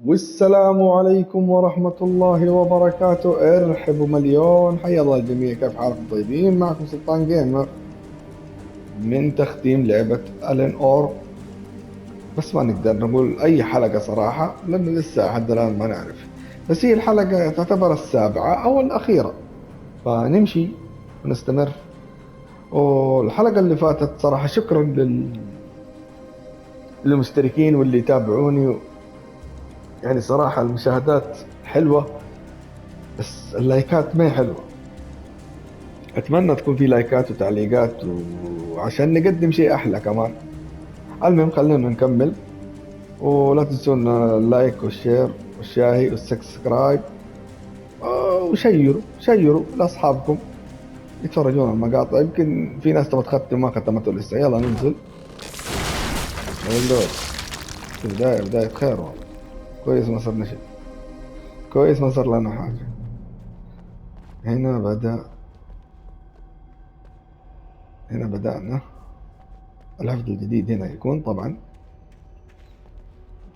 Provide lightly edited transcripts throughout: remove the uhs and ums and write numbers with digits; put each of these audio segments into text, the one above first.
والسلام عليكم ورحمة الله وبركاته. ارحبوا مليون، حيا الله الجميع، كيف حالكم؟ طيبين؟ معكم سلطان جيمر من تختيم لعبة ألين أور. بس ما نقدر نقول أي حلقة صراحة لأنه لسه حد الآن ما نعرف، بس هي الحلقة تعتبر السابعة أو الأخيرة، فنمشي ونستمر. والحلقة اللي فاتت صراحة شكرا للمشتركين واللي يتابعوني، يعني صراحة المشاهدات حلوة بس اللايكات ما هي حلوة. اتمنى تكون في لايكات وتعليقات وعشان نقدم شيء احلى كمان. المهم خلينا نكمل، ولا تنسون اللايك والشير والشاهي والسبسكرايب، وشيروا لاصحابكم يتفرجون على المقاطع. يمكن في ناس تبغى تختم ما ختمته لسه. يلا ننزل. اللود في بداية خير والله. كويس ما صرنا شيء، كويس ما صار لنا حاجة. هنا بدأنا الحفظ الجديد. هنا يكون طبعا.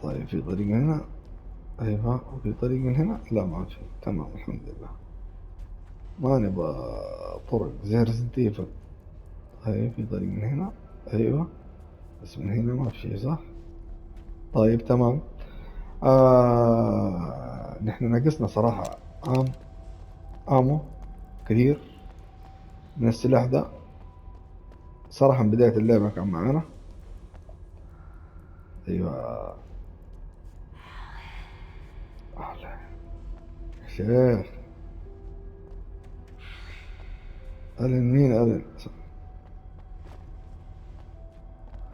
طيب في طريق من هنا؟ ايوه. وفي طريق من هنا؟ لا ما في. تمام الحمد لله. ما نبغى طرق زي ريزنت ايفل. طيب في طريق من هنا؟ ايوه. بس من هنا ما في شيء صح؟ طيب تمام. نحن ناقصنا صراحة آمو كثير من السلاح ده. صراحة من بداية اللعبة كان معانا. ايوه. أهلا يا شيخ. ألين مين ألين؟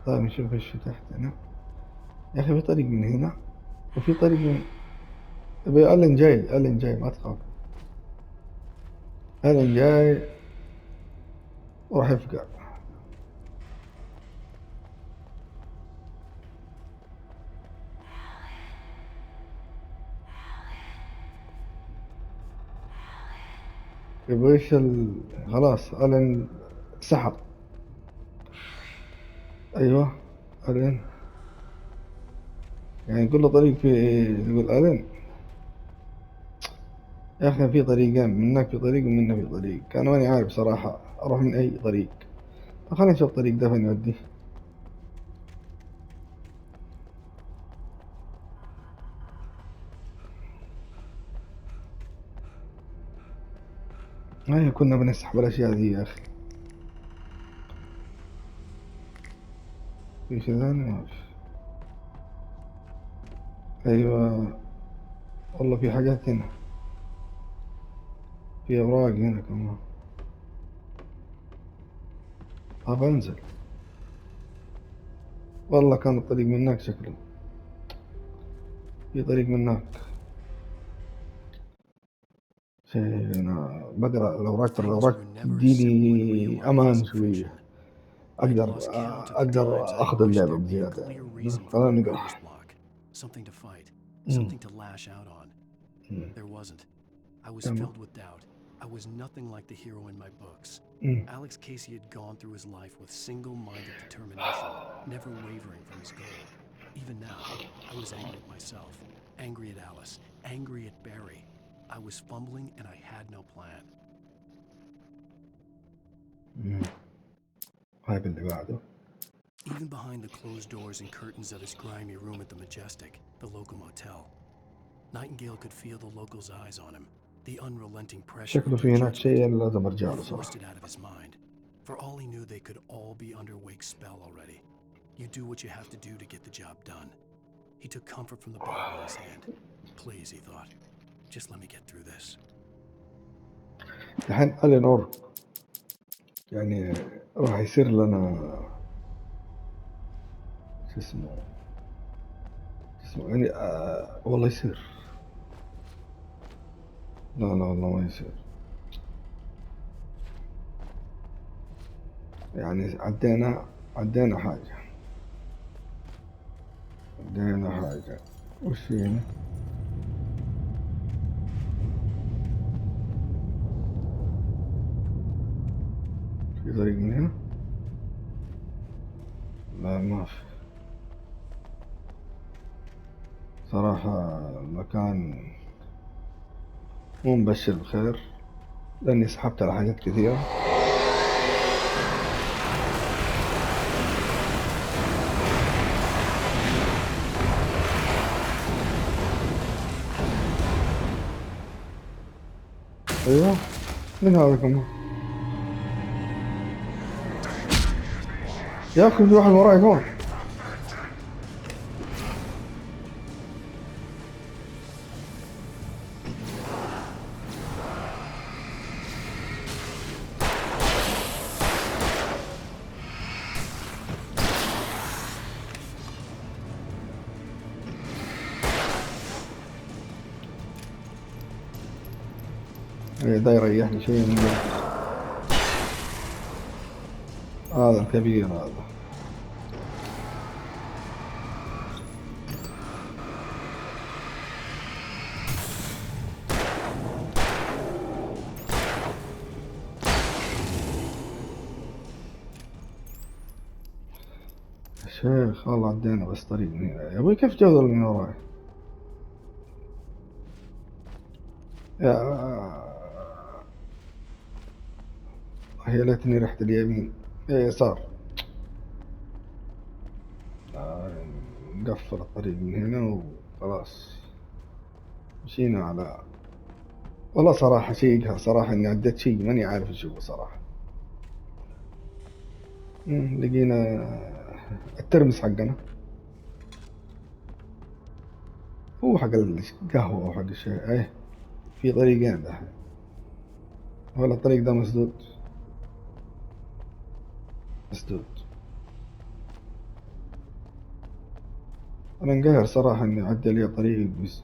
طيب نشوف ايش في تحت هنا. يا اخي في طريق من هنا وفي طريق من. يبقى ألين جاي ما تخاف. ألين جاي وراح يفقع. يبغى ايش خلاص ألين سحب. ايوه. ألين يعني كل طريق فيه يقول ألين. يا اخي في طريقين، منك في طريق ومنه في طريق، كان ماني عارف صراحة اروح من اي طريق. خلينا نشوف الطريق ده فين يودي. ايوه كنا بنسحب الاشياء دي يا اخي. في شيء ثاني ما في. ايوه والله في حاجات هنا، في اوراق هنا كمان. ابى انزل. والله كان الطريق من هناك شكله. في طريق من هناك. شيء انا بقرا الاوراق، ترى الاوراق تديني امان شوية. اقدر اخذ اللعبة بزيادة يعني. خلينا نقرا. مم. مم. I was تمام. filled with doubt. I was nothing like the hero in my books. مم. Alex Casey had gone through his life with single-minded determination, never wavering from his goal. Even now, I was angry at myself, angry at Alice, angry at Barry. I was fumbling and I had no plan. مم. هذا اللي بعده. Even behind the closed doors and curtains of his grimy room at the Majestic, the local motel, Nightingale could feel the locals' eyes on him. The unrelenting pressure شكله of their في هناك judgment. شيء لازم ارجع He له forced صراحة. it out of his mind. For all he knew, they could all be under Wake's spell already. You do what you have to do to get the job done. He took comfort from the Bible in his hand. Please, he thought, just let me get through this. الحين ألينور يعني راح يصير لنا شو اسمه يعني والله يصير. لا والله ما يصير. يعني عدينا حاجة. وش في هنا؟ في طريق من هنا؟ لا ما في. صراحة المكان مو مبشر بخير، لأني سحبت على حاجات كثيرة. أيوه، من هذا كمان؟ يا أخي في واحد وراي هون. إيه، دا يريحني شوي من هذا الكبير هذا. شيخ والله عدينا بس طريق من هنا. يا ابوي كيف جو اللي من وراي؟ يا هي ليتني رحت اليمين، يسار. نقفل الطريق من هنا وخلاص. مشينا على، والله صراحة شيء، صراحة اني عديت شيء ماني عارف ايش هو صراحة. لقينا الترمس حقنا، هو حق القهوة وحق الشاي. ايه، في طريقين ده، ولا الطريق ده مسدود. مسدود. انا انقهر صراحة اني عدى لي طريق بس،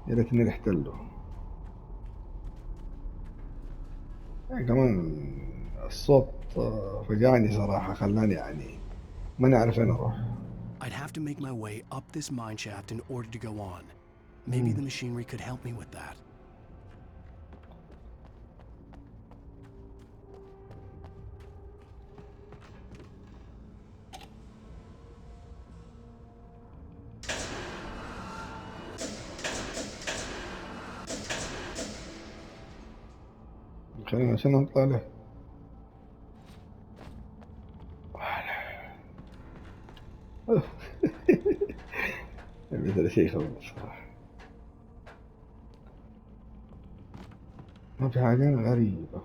يا ريتني رحت له. يعني كمان الصوت فجعني صراحة، خلاني يعني ماني عارف وين اروح. I'd have to make my way up this mine shaft in order to go on. Maybe the machinery could help me with that. خلينا عشان نطلع له. مثل شيء يخوف صراحة. ما في حاجة غريبة.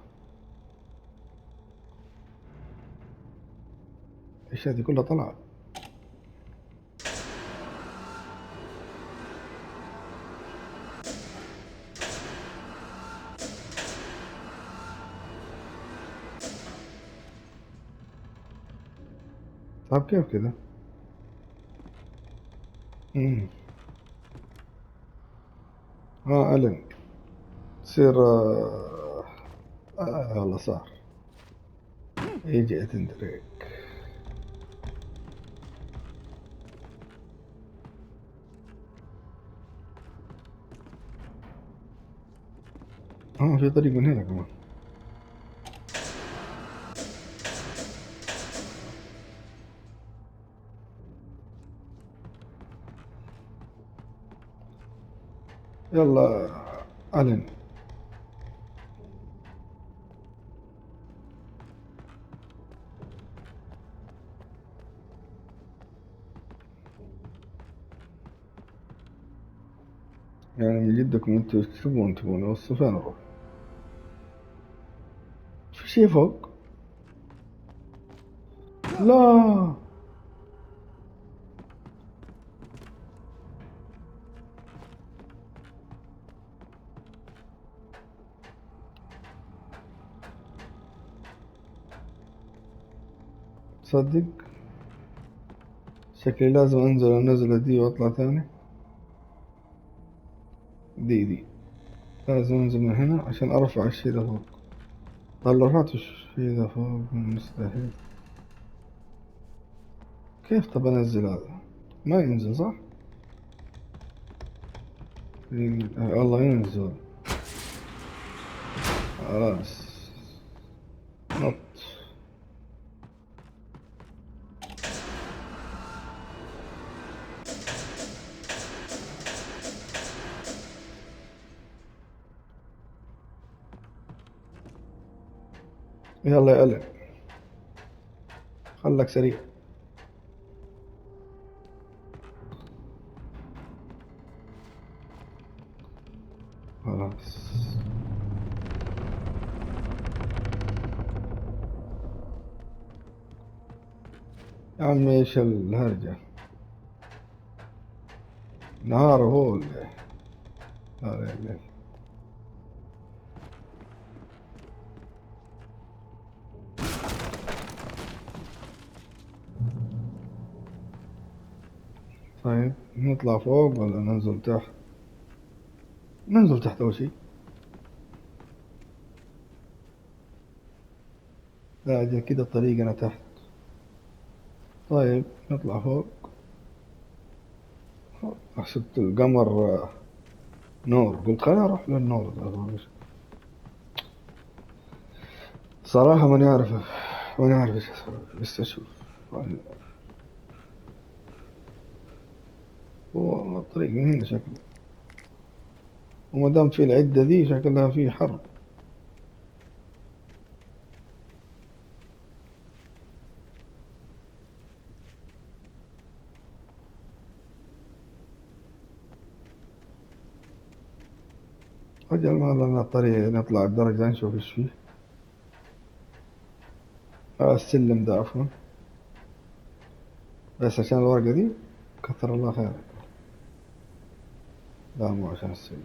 ايش هذه كلها طلعت؟ طب كيف كذا؟ ألين تصير والله صار يجي تندريك. في طريق من هنا كمان. يلا ألين. يعني من جدكم انتوا تبون اوصل فين اروح؟ في شي فوق؟ لا، تصدق شكلي لازم انزل النزلة دي واطلع ثاني. دي لازم انزل من هنا عشان ارفع الشي ده فوق. طيب لو رفعت الشي ده فوق مستحيل. كيف طب انزل هذا؟ ما ينزل صح؟ والله ينزل. خلاص نط. يلا يا ألن، خلك سريع. خلاص. يا عمي ايش الهرجة؟ نهار هو اللي نهار الليل. طيب نطلع فوق ولا ننزل تحت؟ ننزل تحت أول شي. لا أجل كده طريقنا تحت. طيب نطلع فوق. حسبت القمر نور، قلت خليني أروح للنور ده. صراحة ماني عارف إيش أسوي، بس أشوف. هو الطريق من هنا شكله، وما دام في العدة دي شكلها في حرب. أجل ما لنا طريق، نطلع الدرجة نشوف إيش فيه. السلم ده عفوا، بس عشان الورقة دي كثر الله خير. لا مو عشان السلم.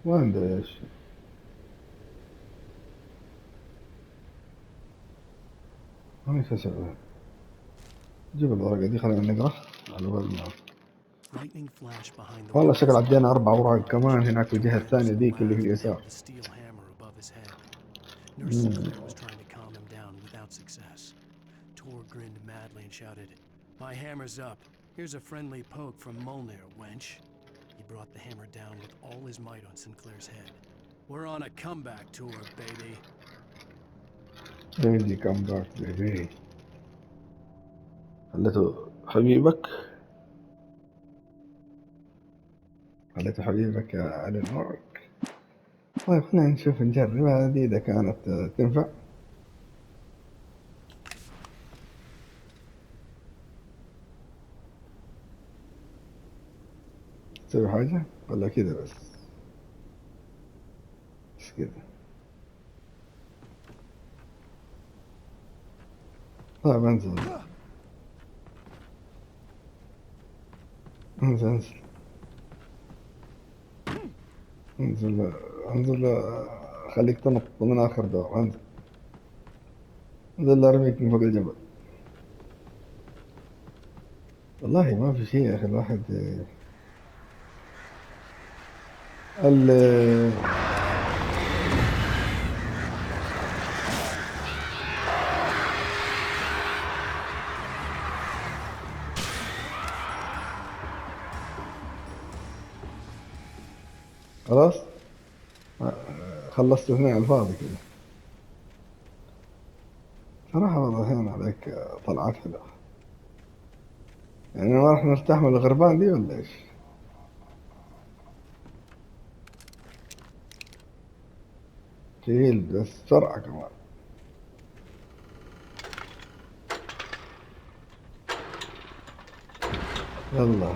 وين ده إيش؟ ما إيش أسوي؟ جيب الورقة دي خلينا نقرأ على بال ما. Lightning flashed behind the والله wall. شكل عدينا 4 أوراق كمان هناك في الجهة الثانية And ديك اللي في laughed and اليسار. held the steel hammer above his head. Nurse Sinclair was trying to calm him down without success. Tor grinned madly and shouted, "My hammer's up. Here's a friendly poke from Molnir, wench." He brought the hammer down with all his might on Sinclair's head. "We're on a comeback tour, baby." بيبي كم باك بيبي. خليته حبيبك، خليته حبيبك يا ألين وورك. طيب خلينا نشوف نجرب هذه إذا كانت تنفع. تسوي حاجة ولا كذا بس كذا. طيب انزل انزل انزل انزل انزل. خليك تنط من آخر دور. انزل انزل ارميك من فوق الجبل. والله ما في شيء يا أخي الواحد ال خلاص خلصت 2 على الفاضي كذا. صراحة والله هين عليك طلعات حلوة. يعني ما راح نرتاح من الغربان دي ولا ايش؟ تقيل بس بسرعة كمان. يلا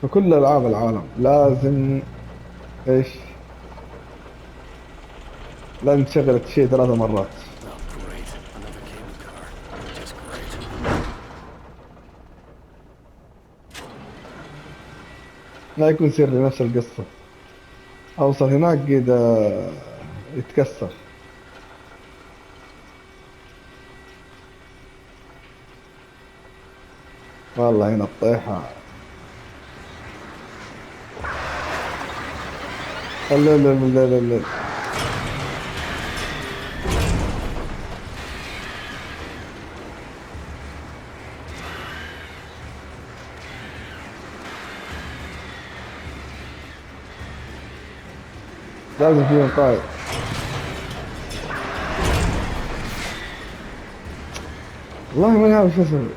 في كل ألعاب العالم لازم ايش؟ لازم تشغل الشيء 3 مرات. Oh, great. Another cable car. Just great. لا يكون سري نفس القصة. أوصل هناك كده يتكسر. والله هنا الطيحة. لا لا لا لا لا. لازم فيهم قائد. والله ما عارف شو اسوي.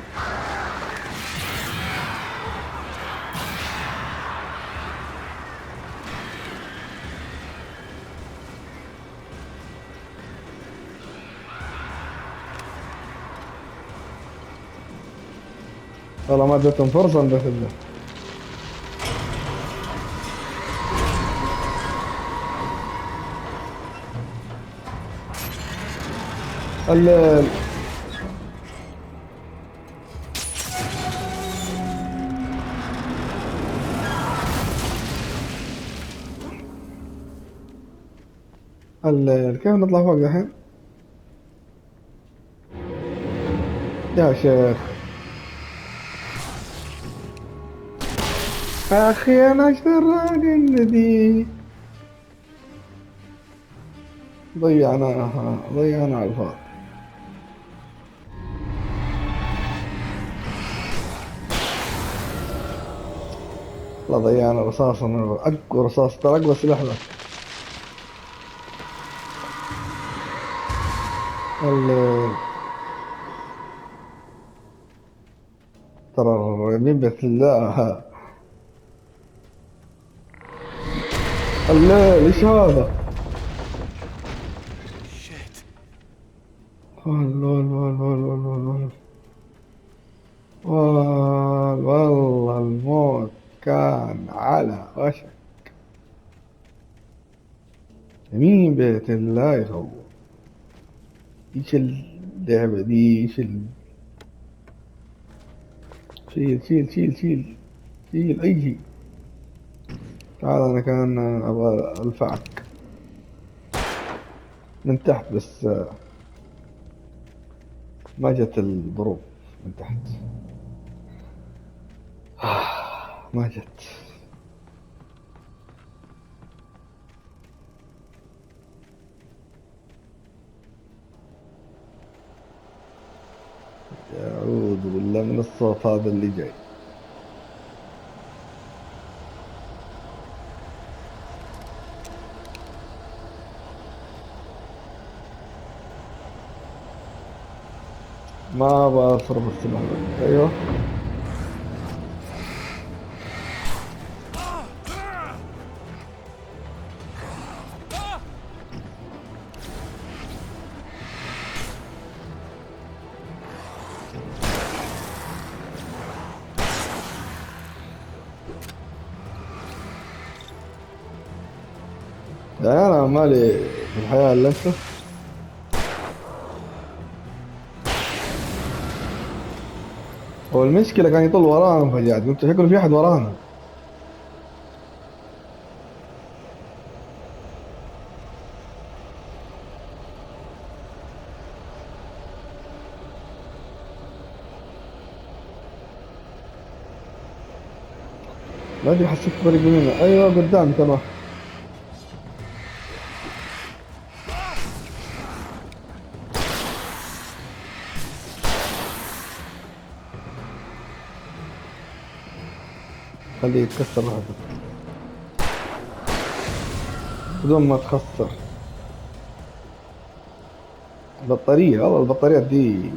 والله ما اديتهم فرصة بس ال كيف نطلع فوق الحين يا شيخ؟ أخي أنا شراني الندي، ضيعنا على الفاضي. لا ضيعنا رصاص، أقوى رصاص، ترى أقوى سلاح ذا. ال- ترى يمين بيت الله. الليل ايش هذا؟ Shit. والله الموت كان على وشك. يمين بيت الله يخوف. ايش اللعبة دي؟ شيل شيل شيل شيل شيل اي شيء. تعال انا كان ابغى الفعك من تحت بس ما جت الضروب من تحت. ما جت. أعوذ بالله من الصوت هذا اللي جاي. ما بصرف السلاح. أيوه يعني أنا مالي في الحياة إلا أنت. هو المشكلة كان يطل ورانا فجأة، قلت شكله في أحد ورانا. ما أدري حسيت طريق يمين. أيوه قدام تمام. خليه يتكسر لحظة بدون ما تخسر البطارية. والله البطاريات دي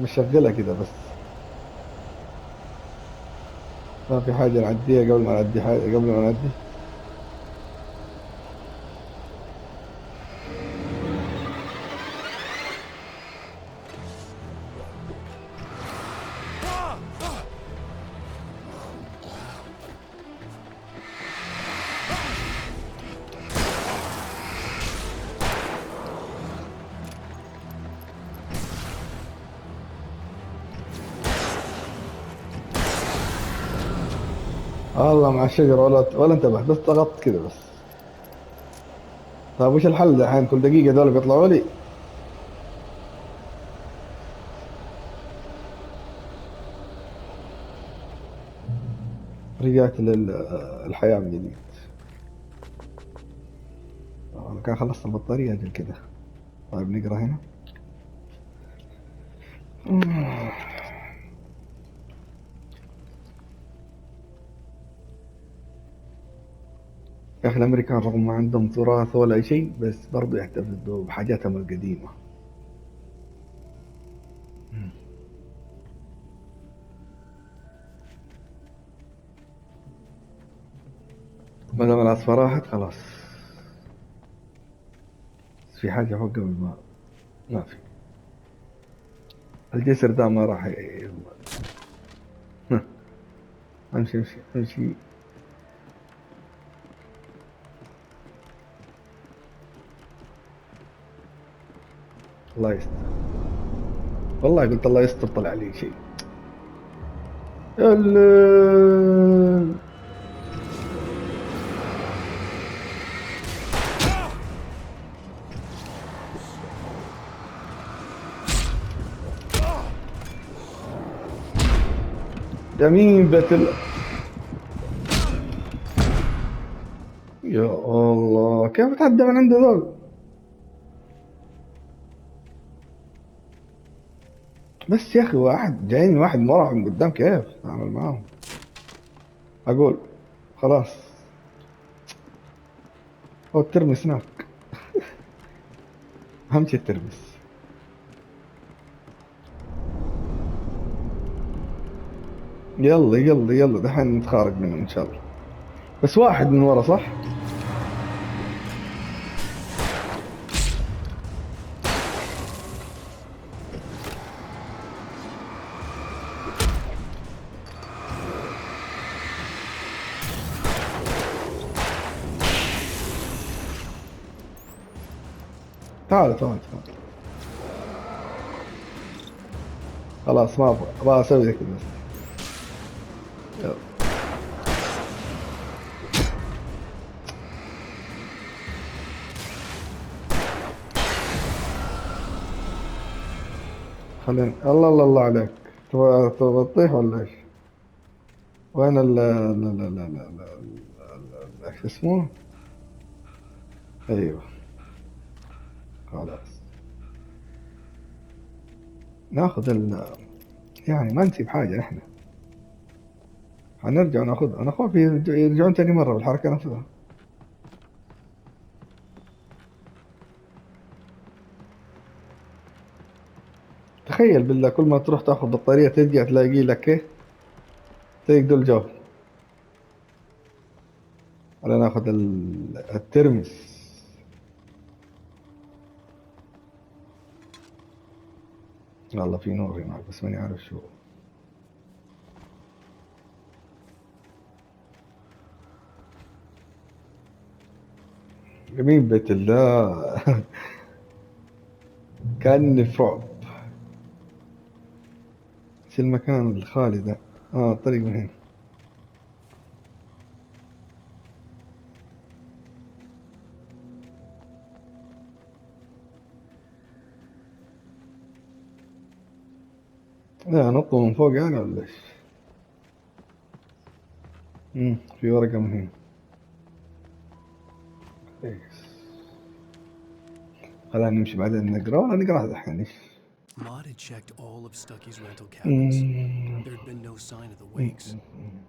مشغلة كده بس. ما في حاجة نعديها قبل ما نعدي حاجة قبل ما نعدي. والله مع الشجرة ولا انتبه، بس ضغطت كده بس. طيب وش الحل دحين؟ كل دقيقة دول بيطلعوا لي. رجعت للحياة من جديد. أنا كان خلصت البطارية أجل كده. طيب نقرأ هنا. يا أخي الأمريكان رغم ما عندهم تراث ولا أي شيء بس برضو يحتفظوا بحاجاتهم القديمة. ما دام العصفة راحت خلاص. في حاجة فوق قبل ما في. الجسر ده ما راح امشي امشي امشي. الله يستر، والله قلت الله يستر طلع لي شيء. جميل بتل. يا الله كيف تعدى من عنده ذول؟ بس يا اخي واحد جايني واحد مرة من قدام، كيف اتعامل معاهم؟ اقول خلاص، هو الترمس هناك، اهم شيء الترمس. يلا يلا يلا دحين نتخارج منهم ان شاء الله. بس واحد من ورا صح؟ تعال تعال تعال. خلاص ما ابغى اسوي زي كذا بس. يلا. خلينا، الله الله الله عليك. تبغى تطيح ولا ايش؟ وين ال لا لا لا لا لا ايش اسمه؟ ايوه خلاص. ناخذ يعني ما نسيب حاجة احنا. حنرجع ناخذ، انا خايف يرجعون تاني مرة بالحركة نفسها. تخيل بالله كل ما تروح تاخذ بطارية ترجع تلاقي لك ايه؟ تلاقي دول جو. ولا ناخذ الترمس. والله في نور هناك بس ماني عارف شو. جميل بيت الله. كأني في رعب. ايش المكان الخالي ده؟ اه الطريق من هنا. لا نطوا من فوق يعني ولا ايش؟ في ورقة من هنا. كويس. خلينا نمشي بعدين نقرا، ولا نقرا الحين ايش؟ Maud had checked all of Stucky's rental cabins. مم. There had been no sign of the مم. Wakes.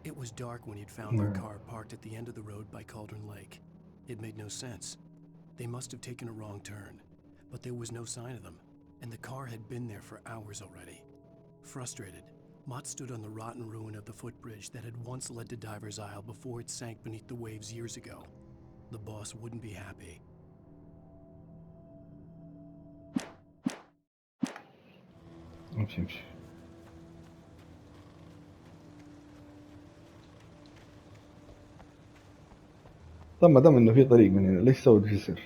It was dark when he'd found their نعم. car parked at the end of the road by Cauldron Lake. It made no sense. They must have taken a wrong turn, but there was no sign of them, and the car had been there for hours already. Frustrated, Mott stood on the rotten ruin of the footbridge that had once led to Diver's Isle before it sank beneath the waves years ago. The boss wouldn't be happy. امشي امشي. طب ما دام انه في طريق من هنا ليش سووا جسر؟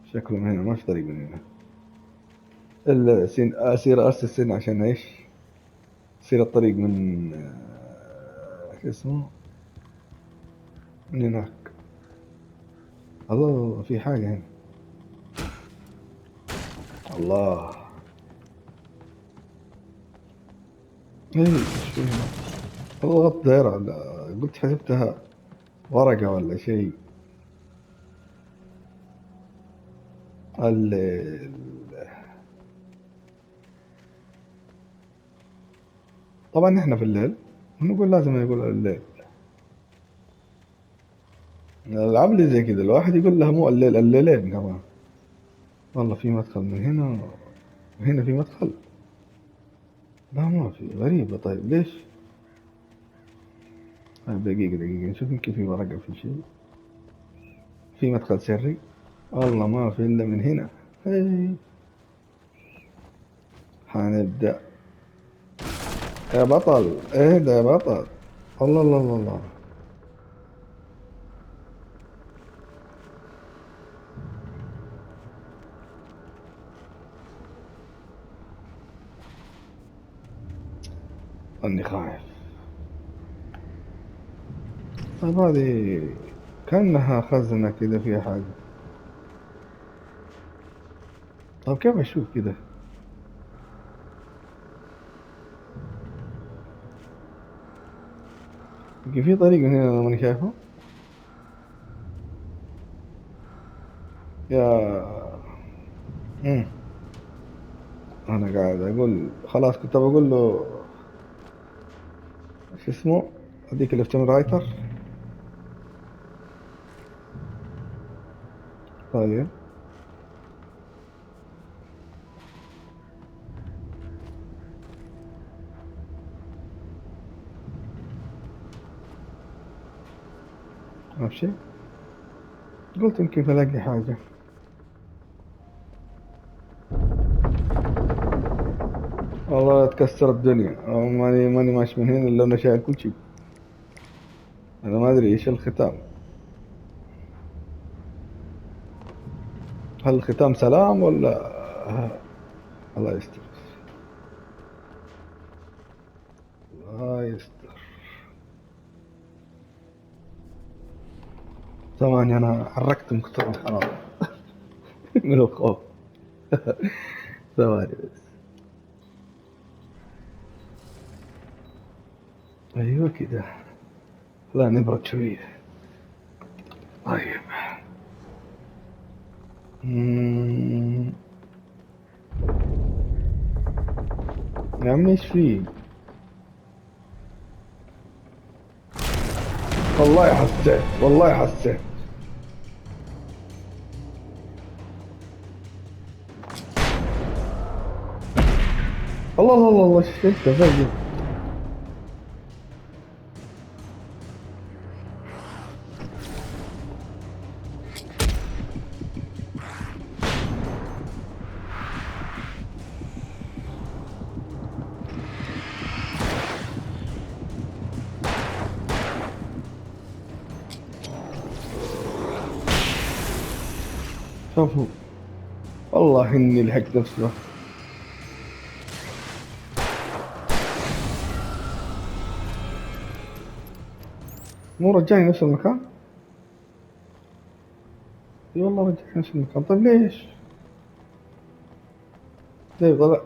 شكله من هنا ما في طريق من هنا. أسير أسس هنا عشان إيش؟ يصير الطريق من شو اسمه؟ من هناك. الله في حاجة هنا. الله. ايه ايش في هنا؟ اضغط دايرة قلت حسبتها ورقة ولا شيء. ال طبعا احنا في الليل، نقول لازم يقول الليل. الألعاب اللي زي كذا الواحد يقول لها مو الليل، الليلين كمان. والله في مدخل من هنا، وهنا في مدخل. لا ما في، غريبة. طيب ليش؟ طيب دقيقة دقيقة نشوف يمكن في ورقة في شيء. في مدخل سري؟ والله ما في إلا من هنا. هي حنبدأ يا بطل، اهدى يا بطل. الله الله الله الله. اني خايف. طيب هذه كأنها خزنة كذا فيها حاجة. طيب كيف اشوف كذا؟ يمكن في طريق من هنا أنا ماني شايفه. يا مم. انا قاعد اقول خلاص، كنت بقول له شو اسمه، هذيك اللي رايتر. طيب امشي. قلت يمكن بلاقي حاجة. والله تكسر الدنيا، أو ماني ماشي من هنا إلا أنا شايل كل شيء. أنا ما أدري إيش الختام. هل الختام سلام ولا الله يستر. الله يستر. ثواني أنا حركت مكتوب خلاص من الخوف. ثواني بس. أيوة كده. لا نبرد شوية. طيب. مم. يا عمي إيش فيه؟ والله حسيت، والله حسيت. الله الله الله الله، شفت فجأة. شوفوا، والله إني لحقت نفسي. مو رجعني نفس المكان؟ اي والله رجعني نفس المكان. طيب ليش؟ طيب طلع.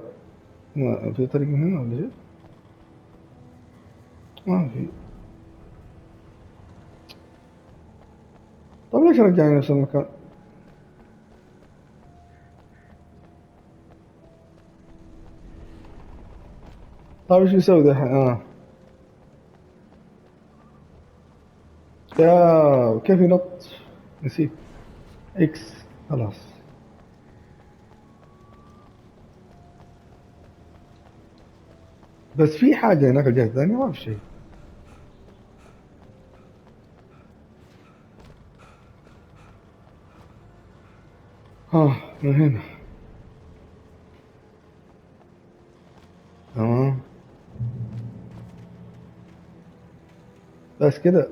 ما في طريق من هنا ولا شيء؟ ما في. طيب ليش رجعني نفس المكان؟ طيب ايش بيسوي ذا؟ يا كيف ينط؟ نسيت. اكس. خلاص. بس في حاجة هناك الجهة الثانية ما في شيء. من هنا. تمام. بس كده.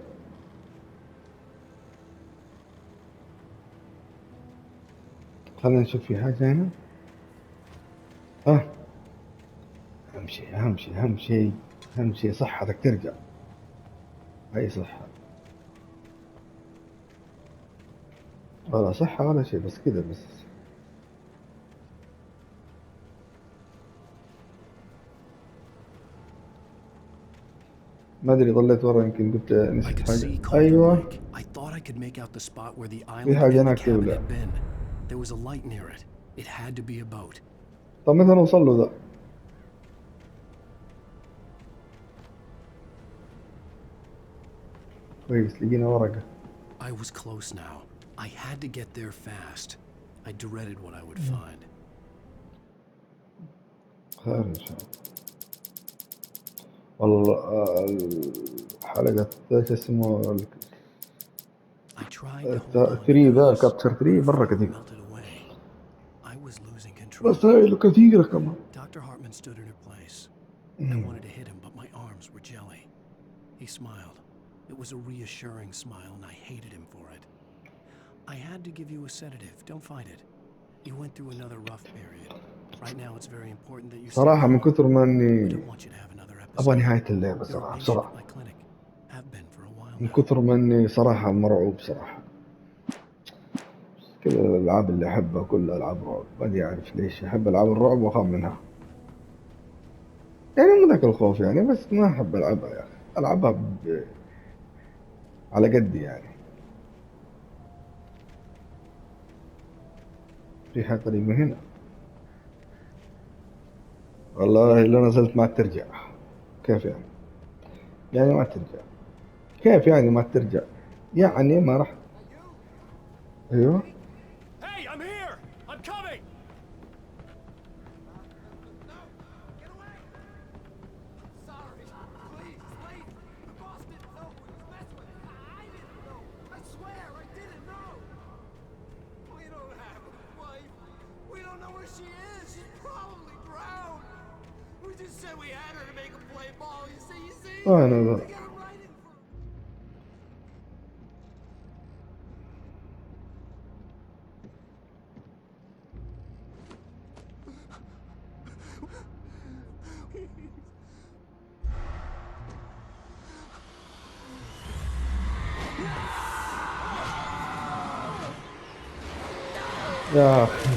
خلينا نشوف في حاجة هنا. ها. أهم شيء أهم شيء أهم شيء أهم شيء صحتك ترجع. أي صحة ولا صحة ولا شيء، بس كده بس. ما أدري ضليت ورا، يمكن قلت I نسيت could حاجة. see Calder أيوة. Lake. I thought I could make out the spot where the في island حاجة and the هناك cabin ولا؟ had been. There was a light near it. It had to be a boat. طب متى نوصل له ذا؟ كويس لقينا ورقة. I was close now. I had to get there fast. I dreaded what I would find. خير إن شاء الله. والله الحلقة شو اسمه I tried to hold on 3 to ذا peace, كابتشر 3 but مرة fear كثير. melted away. I was losing control. بس هاي له كثيرة كمان. Dr. Hartman stood in her place. I wanted to hit him, but my arms were jelly. He smiled. It was a reassuring smile, and I hated him for it. I had to give you a sedative. Don't fight it. You went through another rough period. Right now, it's very important that you stay صراحة من calm. كثر ما We إني don't want you to have another أبغى episode. نهاية اللعبة You're a صراحة patient بسرعة. at my clinic. Have been for a while من now. كثر ما إني صراحة مرعوب صراحة. كل الألعاب اللي أحبها كلها ألعاب رعب. ما أعرف ليش أحب ألعاب الرعب وأخاف منها. يعني مو ذاك الخوف يعني، بس ما أحب ألعبها يا أخي. ألعبها على قدي يعني. في حاجة قريبة هنا. والله لو نزلت ما ترجع. كيف يعني؟ يعني ما ترجع. كيف يعني ما ترجع؟ يعني ما راح. ايوه. Hey, I'm here. I'm coming. No! Get away! Sorry. Please, please. The boss didn't know who he was messing with. I didn't know. I swear, I didn't know. We don't have a wife. We don't know where she is. She's probably drowned. We just said we had her to make a play ball. You see? انا We لا. got him right in for. يا اخي.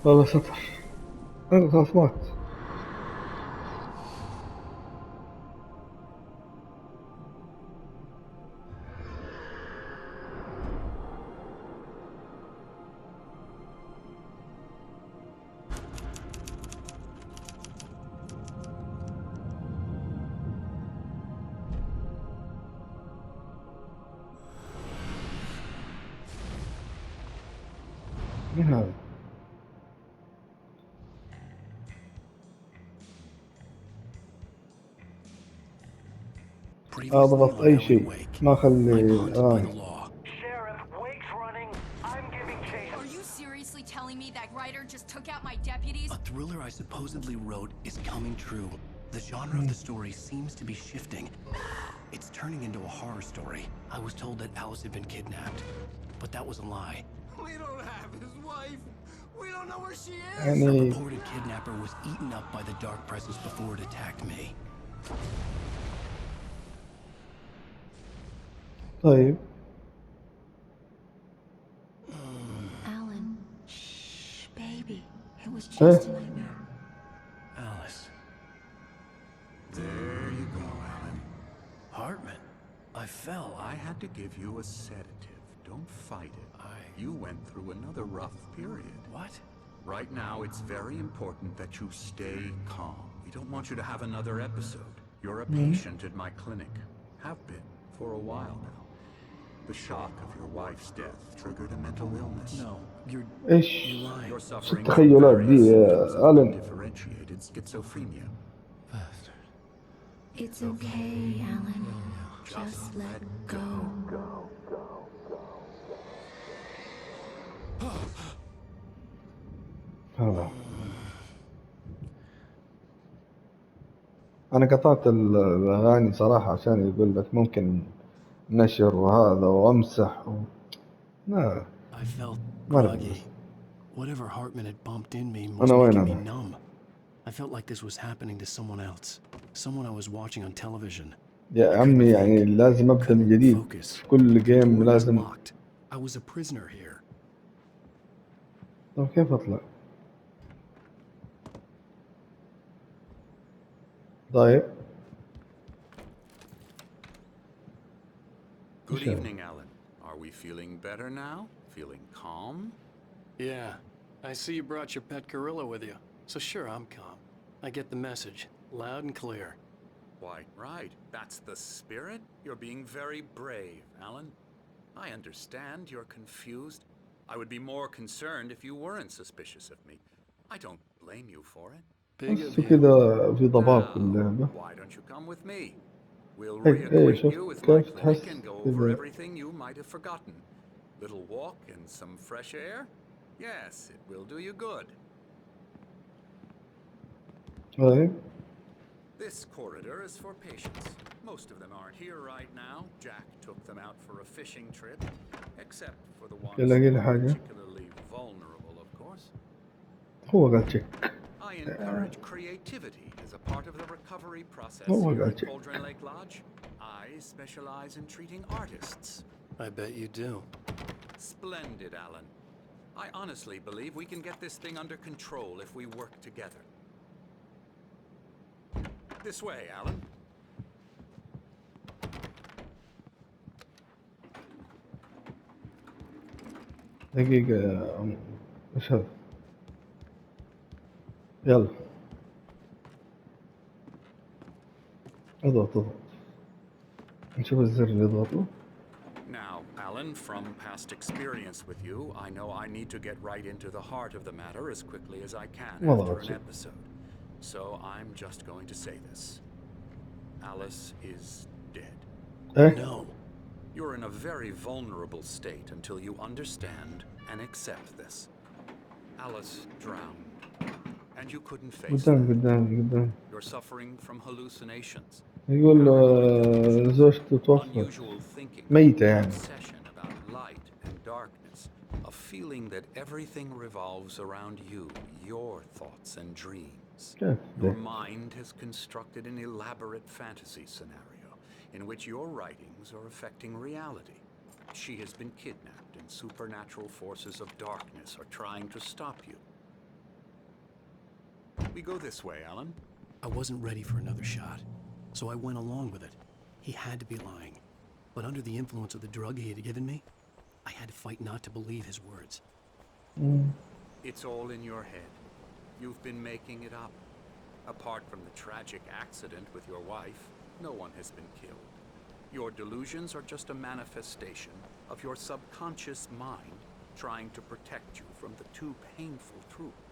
والله ستر. انا خلاص مات. مين هذا؟ Previously اضغط on اي Alan شيء Wake. ما اخلي I'm haunted by the الاغاني. law. Sheriff, Wake's running. I'm giving chase. Are you seriously telling me that writer just took out my deputies? A thriller I supposedly wrote is coming true. The genre of the story seems to be shifting. It's turning into a horror story. I was told that Alice had been kidnapped, but that was a lie. We don't have his wife. We don't know where she is. The يعني purported kidnapper was eaten up by the dark presence before it attacked me. طيب. Alan, shh, baby. It was ايه. just a nightmare. Alice. There you go, Alan. Hartman. I fell. I had to give you a sedative. Don't fight it. You went through another rough period. What? Right now, it's very important that you stay calm. We don't want you to have another episode. You're a patient at my clinic. Have been for a while now. The shock of your wife's death triggered a mental illness. No, you're ايش lying. You're شو suffering from التخيلات various دي symptoms يا of ألن؟ undifferentiated schizophrenia. Bastard. It's okay, Alan. Just let go. هذا انا قطعت الاغاني صراحة عشان يقول لك ممكن نشر وهذا وامسح لا I felt ما groggy. نبي. Whatever Hartman had bumped in me was أنا وين making me أنا؟ numb. I felt like this was happening to someone else. Someone I was watching on television. يا عمي يعني لازم ابدا من جديد. Focus. كل The جيم door was لازم. locked. I was a prisoner here. طب كيف اطلع؟ طيب. Good Sure. evening, Alan. Are we feeling better now? Feeling calm? Yeah, I see you brought your pet gorilla with you. So sure, I'm calm. I get the message, loud and clear. Why, right. That's the spirit? You're being very brave, Alan. I understand you're confused. I would be more concerned if you weren't suspicious of me. I don't blame you for it. Big of بس you. كذا في ضباب في Now, اللعبة. why don't you come with me? We'll هيك ايه reacquaint شفت you with my كيف clinic تحس and go over كذا. everything you might have forgotten. Little walk and some fresh air? Yes, it will do you good. طيب This corridor is for patients. Most of them aren't here right now. Jack took them out for a fishing trip. Except for the ones يلا who قل are حاجة. particularly vulnerable, of course. هو قال تشيك. I encourage creativity as a part of the recovery process Oh, I here got at you. Cauldron Lake Lodge. I specialize in treating artists. I bet you do. Splendid, Alan. I honestly believe we can get this thing under control if we work together. This way, Alan. دقيقة ايش هذا؟ يلا اضغط. نشوف الزر اللي اضغطه. Now, Alan, from past experience with you, I know I need to get right into the heart of the matter as quickly as I can Well, after that's an it. episode. So I'm just going to say this. Alice is dead. ايه؟ No. You're in a very vulnerable state until you understand and accept this. Alice drowned, and you couldn't face that. قدام. You're suffering from hallucinations. يقول Paranoid delusions, زوجته توفت unusual thinking, ميتة an يعني. obsession about light and darkness, a feeling that everything revolves around you, your thoughts and dreams. كيف Your ده؟ mind has constructed an elaborate fantasy scenario in which your writings are affecting reality. She has been kidnapped and supernatural forces of darkness are trying to stop you. We go this way, Alan. I wasn't ready for another shot, so I went along with it. He had to be lying. But under the influence of the drug he had given me, I had to fight not to believe his words. It's all in your head. You've been making it up. Apart from the tragic accident with your wife, no one has been killed. Your delusions are just a manifestation of your subconscious mind trying to protect you from the too painful truth.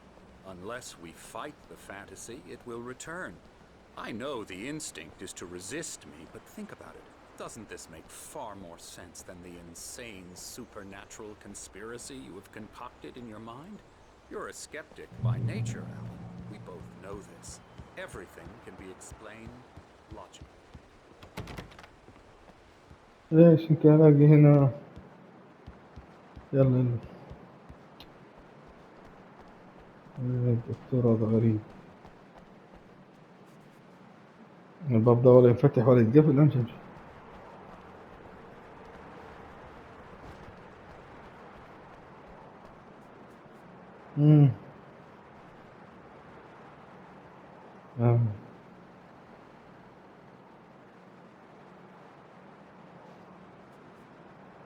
Unless we fight the fantasy, it will return. I know the instinct is to resist me, but think about it. Doesn't this make far more sense than the insane supernatural conspiracy you have concocted in your mind? You're a skeptic by nature, Alan. We both know this. Everything can be explained logically. ليش يمكن الاقي هنا. يلا الدكتور هذا غريب. الباب ده ولا ينفتح ولا يتقفل. امشي. آه.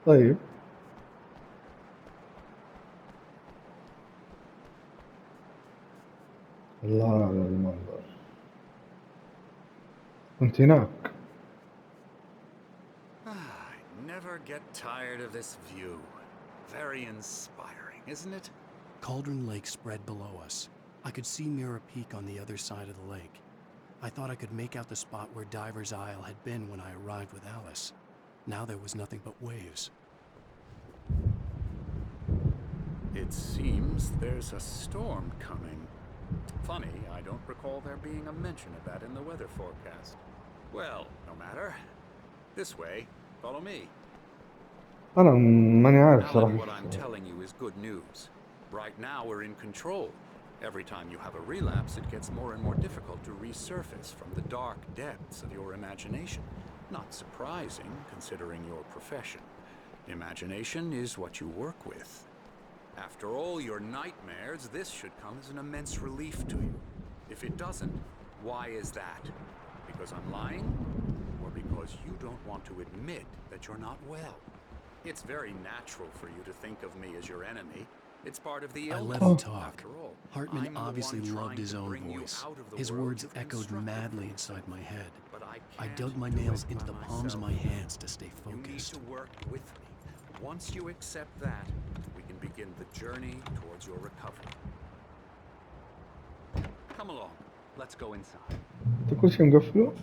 طيب الله على المنظر. كنت هناك. I never get tired of this view. Very inspiring, isn't it? Cauldron Lake spread below us. I could see Mirror Peak on the other side of the lake. I thought I could make out the spot where Diver's Isle had been when I arrived with Alice. Now there was nothing but waves. It seems there's a storm coming. Funny, I don't recall there being a mention of that in the weather forecast. Well, no matter. This way. Follow me. أنا ماني عارف Alan, صراحة. what I'm telling you is good news. Right now we're in control. Every time you have a relapse, it gets more and more difficult to resurface from the dark depths of your imagination. Not surprising, considering your profession. Imagination is what you work with. After all your nightmares, this should come as an immense relief to you. If it doesn't, why is that? Because I'm lying? Or because you don't want to admit that you're not well? It's very natural for you to think of me as your enemy. It's part of the I illness. let him talk. After all, Hartman I'm the obviously one loved trying his to own bring you voice. out of the His world words you've echoed constructed. madly inside my head. But I can't dug my do nails it into by the palms of my myself. hands to stay You need focused. to work with me. Once you accept that, we can begin the journey towards your recovery. Come along. Let's go inside. انت كل شيء مقفله.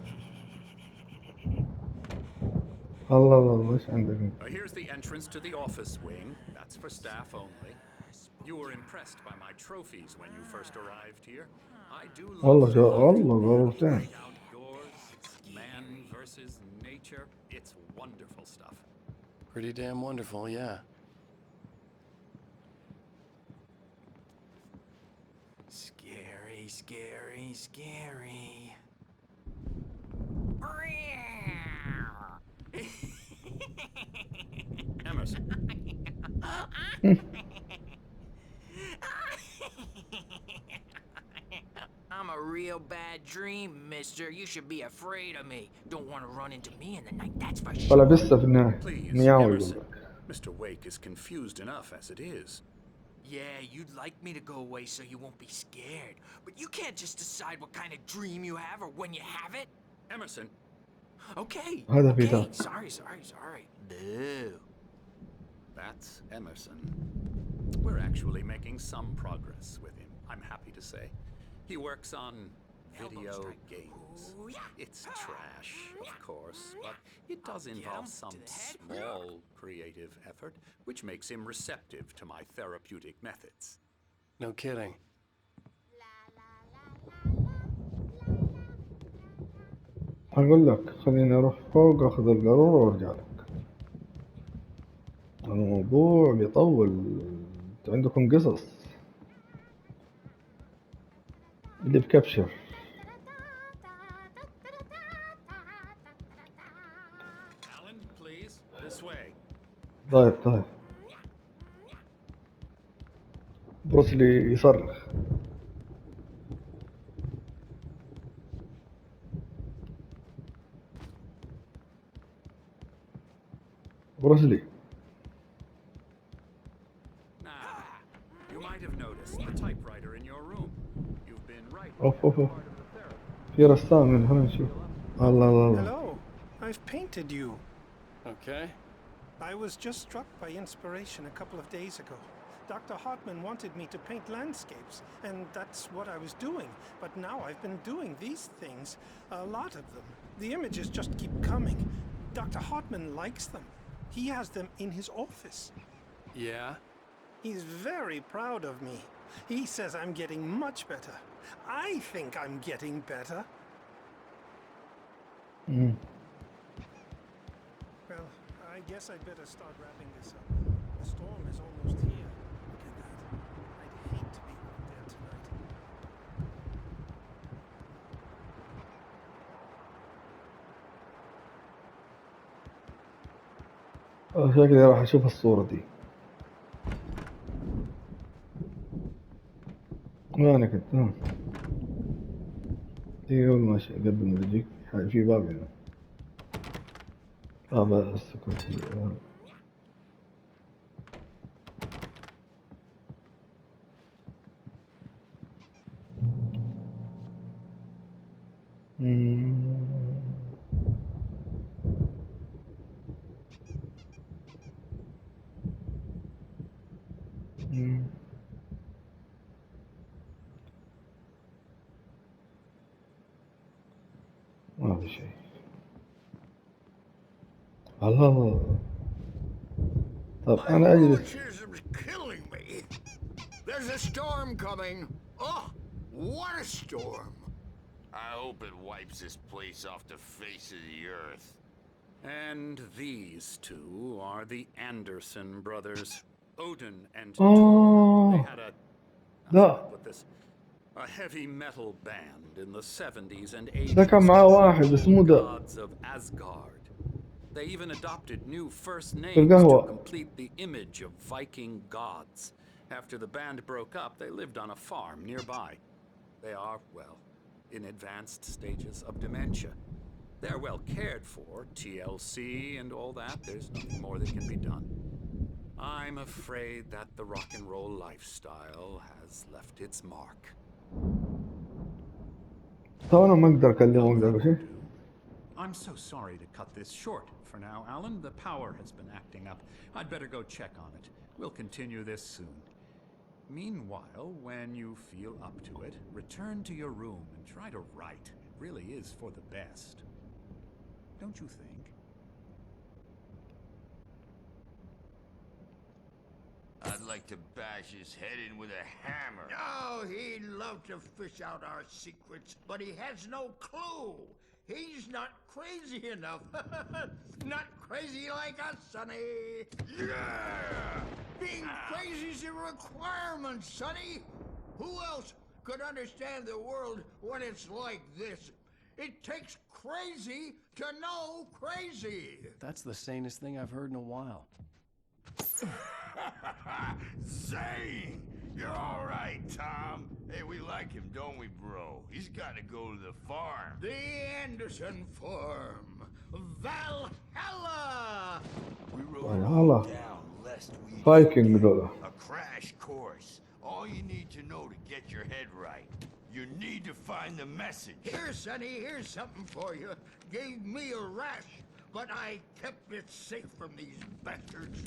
الله الله الله ايش عندك؟ Here's the entrance to the office wing. That's for staff only. You were impressed by my trophies when you first arrived here. I do love والله the والله غرفتين. great outdoors, man versus nature. It's wonderful stuff. Pretty damn wonderful, yeah. Scary, scary, scary. Emerson, I'm a real bad dream, mister. You should be afraid of me. Don't want to run into me in the night, that's for ولا sure. بسه في النهاية please, مياو يقول Emerson. لك. Mr. Wake is confused enough as it is. Yeah, you'd like me to go away so you won't be scared. But you can't just decide what kind of dream you have or when you have it. Emerson, Okay. هذا في Okay. ذاك. Sorry. Boo. that's Emerson. We're actually making some progress with him, I'm happy to say. He works on video strike. games. Ooh, yeah. It's trash, of course, but it does I'll get involve him some to the head. small creative effort, which makes him receptive to my therapeutic methods. No kidding. أقول لك خليني أروح فوق أخذ القارورة وأرجع لك. الموضوع بيطول. أنتوا عندكم قصص. اللي بكبشر. Alan, please, this way. طيب. بروسلي يصرخ. بروسلي. Now, you might have noticed the typewriter in your room. You've been right. أوف part of the therapy. في رسام من هنا نشوف. الله. Hello, I've painted you. Okay. I was just struck by inspiration a couple of days ago. Dr. Hartman wanted me to paint landscapes, and that's what I was doing. But now I've been doing these things, a lot of them. The images just keep coming. Dr. Hartman likes them. He has them in his office. Yeah? He's very proud of me. He says I'm getting much better. I think I'm getting better. Well, I guess I'd better start wrapping this up. The storm is almost here. Look at that. I'd hate to be out there tonight. شكلي راح أشوف الصورة دي. أنا كنت دي قبل ما قبل ما تجيك في باب هنا. بس كنت ما في شيء. الله. طب أنا أجلس. Is killing me. There's a storm coming. Oh, what a storm. I hope it wipes this place off the face of the earth. And these two are the Anderson brothers, Odin and Oh. Thor. They had لا. a heavy metal band in the 70s and 80s. ده كان معاه واحد بس مو ده. Gods of Asgard. They even adopted new first names القهوة. to complete the image of Viking gods. After the band broke up, they lived on a farm nearby. They are, well, in advanced stages of dementia. They're well cared for, TLC and all that. There's nothing more that can be done. I'm afraid that the rock and roll lifestyle has left its mark. طبعا أنا ما أقدر أكلمه وأقدر أقول شيء. I'm so sorry to cut this short for now, Alan. The power has been acting up. I'd better go check on it. We'll continue this soon. Meanwhile, when you feel up to it, return to your room and try to write. It really is for the best. Don't you think? I'd like to bash his head in with a hammer. Oh, he'd love to fish out our secrets, but he has no clue. He's not crazy enough. Not crazy like us, Sonny. Yeah! Being crazy's a requirement, Sonny. Who else could understand the world when it's like this? It takes crazy to know crazy. That's the sanest thing I've heard in a while. Zane! You're all right, Tom. Hey, we like him, don't we, bro? He's got to go to the farm. The Anderson Farm. Valhalla! We wrote it Valhalla. all down lest we Viking forget. دولة. A crash course. All you need to know to get your head right. You need to find the message. Here, Sonny, here's something for you. Gave me a rash, but I kept it safe from these bastards.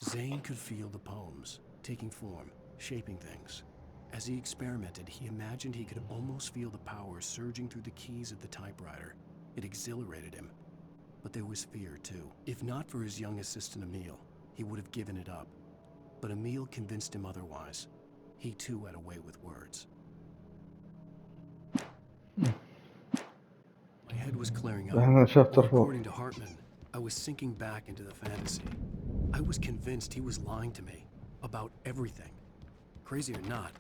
Zane could feel the poems, taking form, shaping things. As he experimented, he imagined he could almost feel the power surging through the keys of the typewriter. It exhilarated him. But there was fear, too. If not for his young assistant Emil, he would have given it up. But Emil convinced him otherwise. He, too, had a way with words. My head was clearing up. احنا شابتر 4. According to Hartman, I was sinking back into the fantasy. I was convinced he was lying to me about everything. Crazy or not,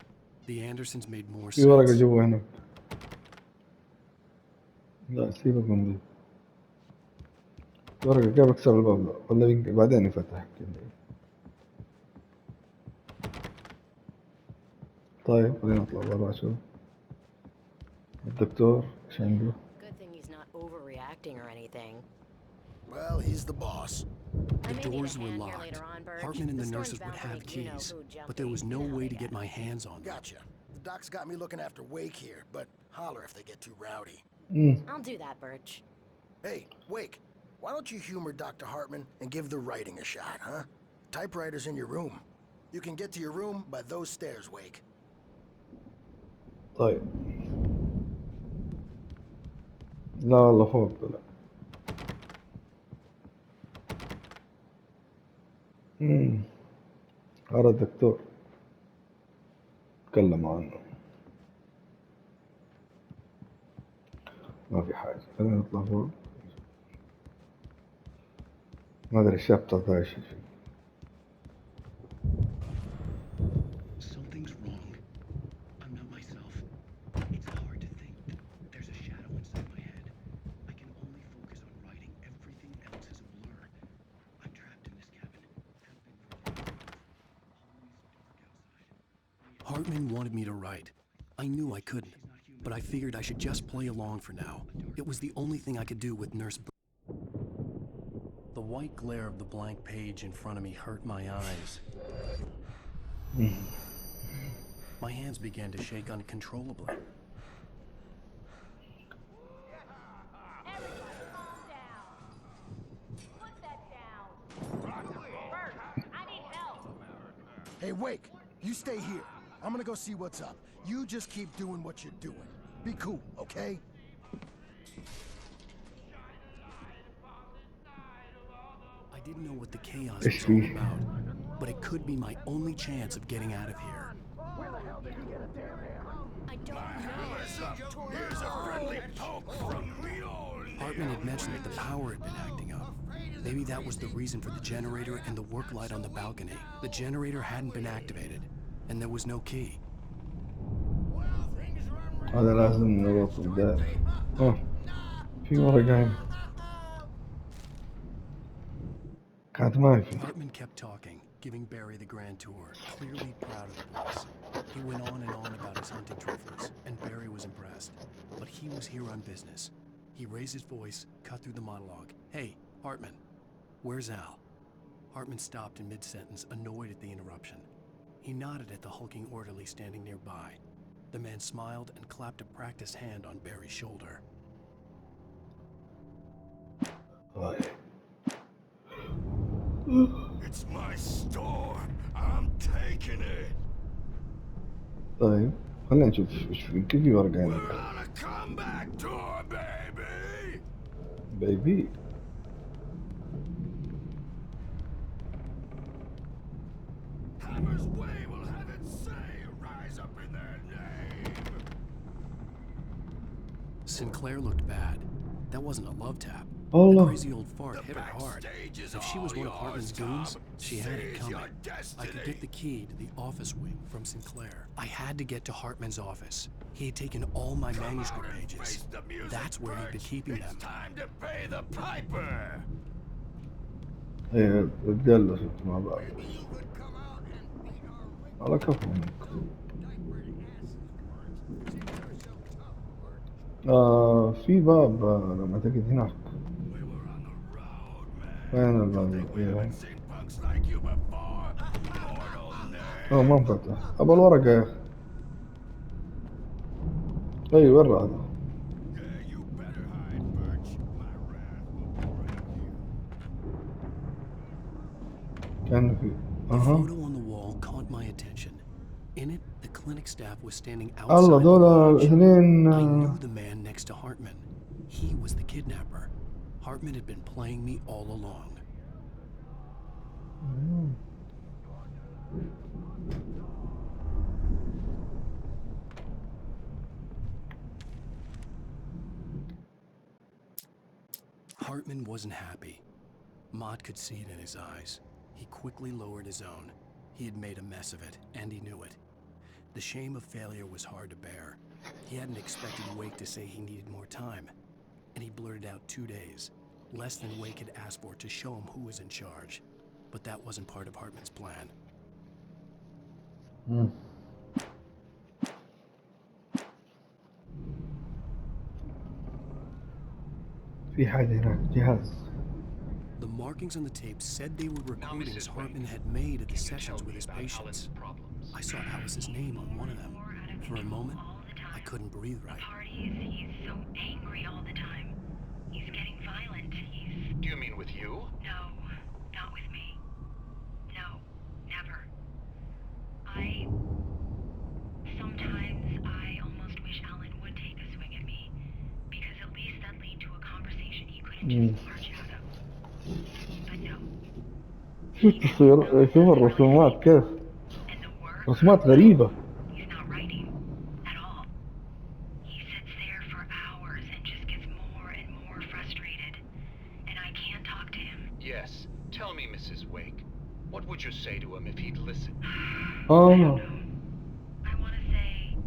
the Andersons made more في ورقة sense. جوا هنا. لا سيبك من دي. ورقة كيف أكسر الباب ده؟ ولا بعدين يفتح. طيب خلينا نطلع برا أشوف. الدكتور إيش عنده؟ Good thing he's not overreacting or anything. Well, he's the boss. The doors were locked. Hartman and the nurses would have keys, but there was no way to get my hands on them. Gotcha. The doc's got me looking after Wake here, but holler if they get too rowdy. I'll do that, Birch. Hey, Wake, why don't you humor Dr. Hartman and give the writing a shot, huh? Typewriter's in your room. You can get to your room by those stairs, Wake. طيب. لا والله فوق طلع. هذا الدكتور تكلم عنه. ما في حاجة. خلينا نطلع فوق. ما أدري الشابتر ذا إيش فيه. Something's wrong. I'm not myself. It's hard to think. There's a shadow inside my head. I can only focus on writing. Everything else is a blur. I'm trapped in this cabin. Have been for days. Always dark outside. Hartman wanted me to write. I knew I couldn't, but I figured I should just play along for now. It was the only thing I could do with Nurse The white glare of the blank page in front of me hurt my eyes. My hands began to shake uncontrollably. Hey, Wake, you stay here. I'm gonna go see what's up. You just keep doing what you're doing. Be cool, okay? I didn't know what the chaos was all about, but it could be my only chance of getting out of here. Where the hell did he get a damn hammer? I don't know. Here's a friendly poke from Hartman had mentioned that the power had been acting up. Maybe that was the reason for the generator and the work light on the balcony. The generator hadn't been activated, and there was no key. هذا لازم نروح ده. في ورقة هنا. كانت ما في. Hartman kept talking, giving Barry the grand tour, clearly proud of the place. He went on and on about his hunting trophies, and Barry was impressed. But he was here on business. He raised his voice, cut through the monologue. Hey, Hartman, where's Al? Hartman stopped in mid-sentence, annoyed at the interruption. He nodded at the hulking orderly standing nearby. The man smiled and clapped a practiced hand on Barry's shoulder. It's my store. I'm taking it. طيب خلينا نشوف ايش في كيف في ورقة هنا. We're on a comeback tour, baby. بيبي. Hammer's Way will have its say. Rise up in their name. Sinclair looked bad. That wasn't a love tap. Oh. The crazy old fart hit her hard. If she was one of Hartman's goons, she had it coming. I could get the key to the office wing from Sinclair. I had to get to Hartman's office. He had taken all my manuscript pages. That's where he'd been keeping them. It's time to pay the piper. ايه رجال شفت مع بعض على كفهم. في باب لما اعتقد هناك. وين الباب؟ ما انفتح. ابى الورقة يا اخي. اي وين هذا؟ كان في The photo on the wall caught my attention. In it, the clinic staff was standing outside الله the دول lodge. الاثنين. I knew the man next to Hartman. He was the kidnapper. Hartman had been playing me all along. Hartman wasn't happy. Mott could see it in his eyes. He quickly lowered his own. He had made a mess of it, and he knew it. The shame of failure was hard to bear. He hadn't expected Wake to say he needed more time, and he blurted out 2 days, less than Wake had asked for, to show him who was in charge. But that wasn't part of Hartman's plan. في حاجة هناك جهاز. The markings on the tape said they were recordings Hartman had made at the sessions with his patients. I saw Alice's name on one of them. For a moment, I couldn't breathe right. He's so angry all the time. He's getting violent. Do you mean with you? No, not with me. No, never. Sometimes I almost wish Alan would take a swing at me, because at least that'd lead to a conversation he couldn't just march out of. But no. شوف التصوير شوف الرسومات كيف رسومات غريبة. He's not writing at all. He sits there for hours and just gets more and more frustrated. And I can't talk to him. Yes. Tell me, Mrs. Wake. What would you say to him if he'd listen? I don't know. I want to say,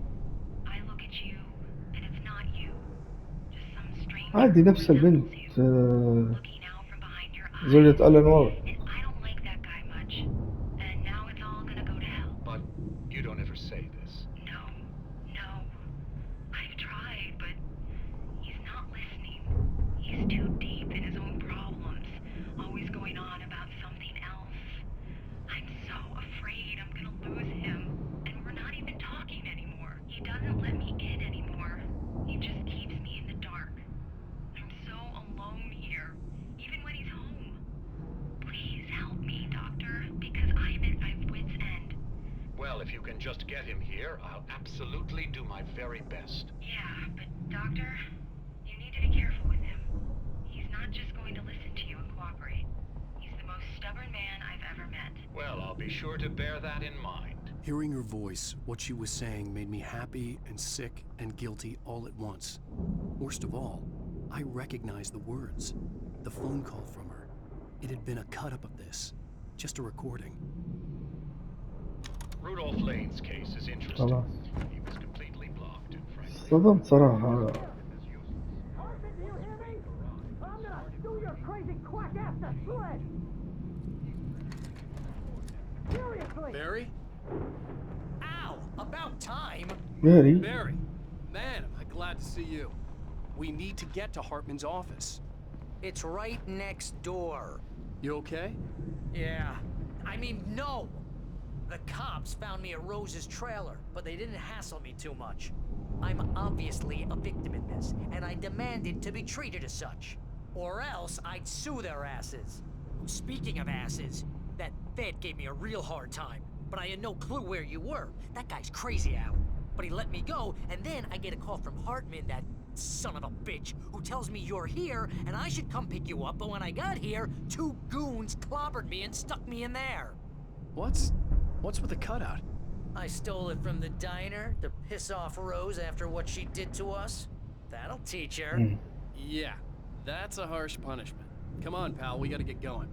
I look at you, and it's not you. Just some strange عادي نفس البنت looking out from behind your eyes. زوجة ألان ويك. And I don't like that guy much. And now it's all gonna go to hell. But you don't ever say this. No. I've tried, but he's not listening. He's too deep in his own problems, always going on about something else. I'm so afraid I'm gonna lose him, and we're not even talking anymore. He doesn't let me in anymore. He just keeps me in the dark. I'm so alone here, even when he's home. Please help me, Doctor, because I'm at my wit's end. Well, if you can just get him here, I'll absolutely do my very best. Yeah, but Doctor, you need to be careful with him. He's not just going to listen to you and cooperate. He's the most stubborn man I've ever met. Well, I'll be sure to bear that in mind. Hearing her voice, what she was saying made me happy and sick and guilty all at once. Worst of all, I recognized the words. The phone call from her. It had been a cut-up of this. Just a recording. Rudolph Lane's case is interesting. خلاص. He was completely blocked, and frankly. صدمت صراحة. Hartman, do you hear me? I'm gonna do your crazy quack ass to shreds! Seriously! Barry? Ow! About time! Barry. Barry! Man, am I glad to see you. We need to get to Hartman's office. It's right next door. You okay? Yeah. I mean, no! The cops found me at Rose's trailer, but they didn't hassle me too much. I'm obviously a victim in this, and I demanded to be treated as such. Or else I'd sue their asses. Speaking of asses, that Fed gave me a real hard time, but I had no clue where you were. That guy's crazy, Al. But he let me go, and then I get a call from Hartman, that son of a bitch, who tells me you're here, and I should come pick you up, but when I got here, 2 goons clobbered me and stuck me in there. What's with the cutout? I stole it from the diner to piss off Rose after what she did to us. That'll teach her. Yeah, that's a harsh punishment. Come on, pal, we gotta get going.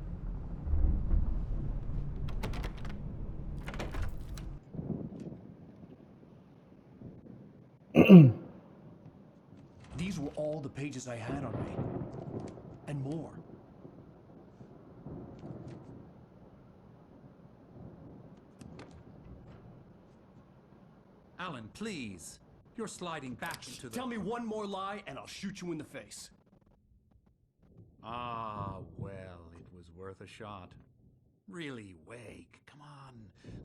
These were all the pages I had on me. And more. Alan, please. You're sliding back into the... Tell me one more lie and I'll shoot you in the face. Ah, well, it was worth a shot. Really, Wake, come on.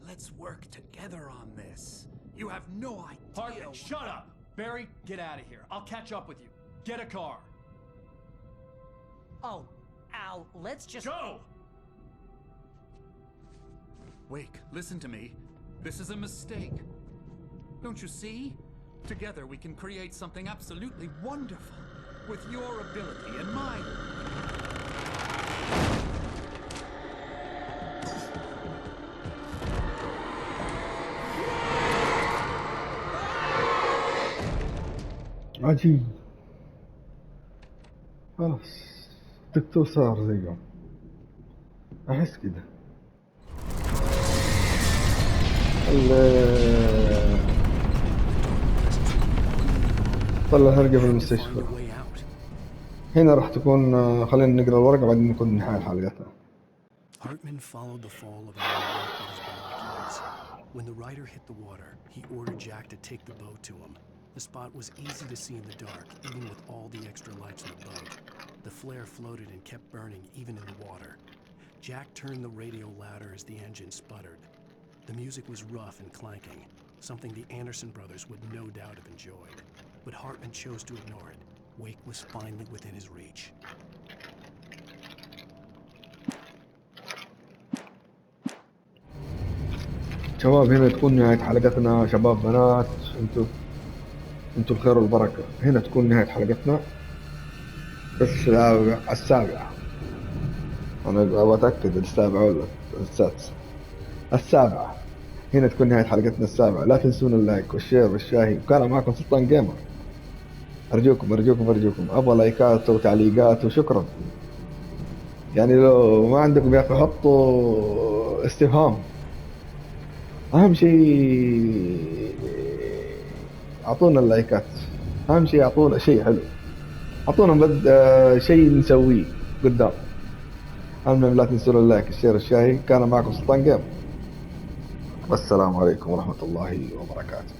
Let's work together on this. You have no idea... Hartman, shut up! Barry, get out of here. I'll catch up with you. Get a car. Oh, Al, let's just... Go! Wake, listen to me. This is a mistake. Don't you see? Together we can create something absolutely wonderful. With your ability and mine. عجيب. خلاص الدكتور صار زيهم، أحس كده. طلع هرقة في المستشفى. هنا راح تكون خلينا نقرأ الورقة بعدين نكون نهاية حلقتنا. Hartman followed the fall of Alan Wake with his binoculars. When the rider hit the water, he ordered Jack to take the boat to him. The spot was easy to see in the dark, even with all the extra lights in the boat. The flare floated and kept burning, even in the water. Jack turned the radio louder as the engine sputtered. The music was rough and clanking, something the Anderson brothers would no doubt have enjoyed. But Hartman chose to ignore it. Wake was finally within his reach. شباب هنا تكون نهاية حلقتنا. شباب بنات انتوا الخير والبركة. هنا تكون نهاية حلقتنا، بس السابعة. أنا أبغى أتأكد السابعة ولا السادسة. السابعة. هنا تكون نهاية حلقتنا السابعة. لا تنسون اللايك والشير والشاهي. وكان معكم سلطان جيمر. أرجوكم أبغى لايكات وتعليقات وشكرا. يعني لو ما عندكم يا أخي حطوا استفهام. أهم شيء أعطونا اللايكات. أهم شيء أعطونا شيء حلو. أعطونا شيء نسويه قدام. المهم لا تنسون اللايك الشير الشاهي. كان معكم سلطان جيمر. والسلام عليكم ورحمة الله وبركاته.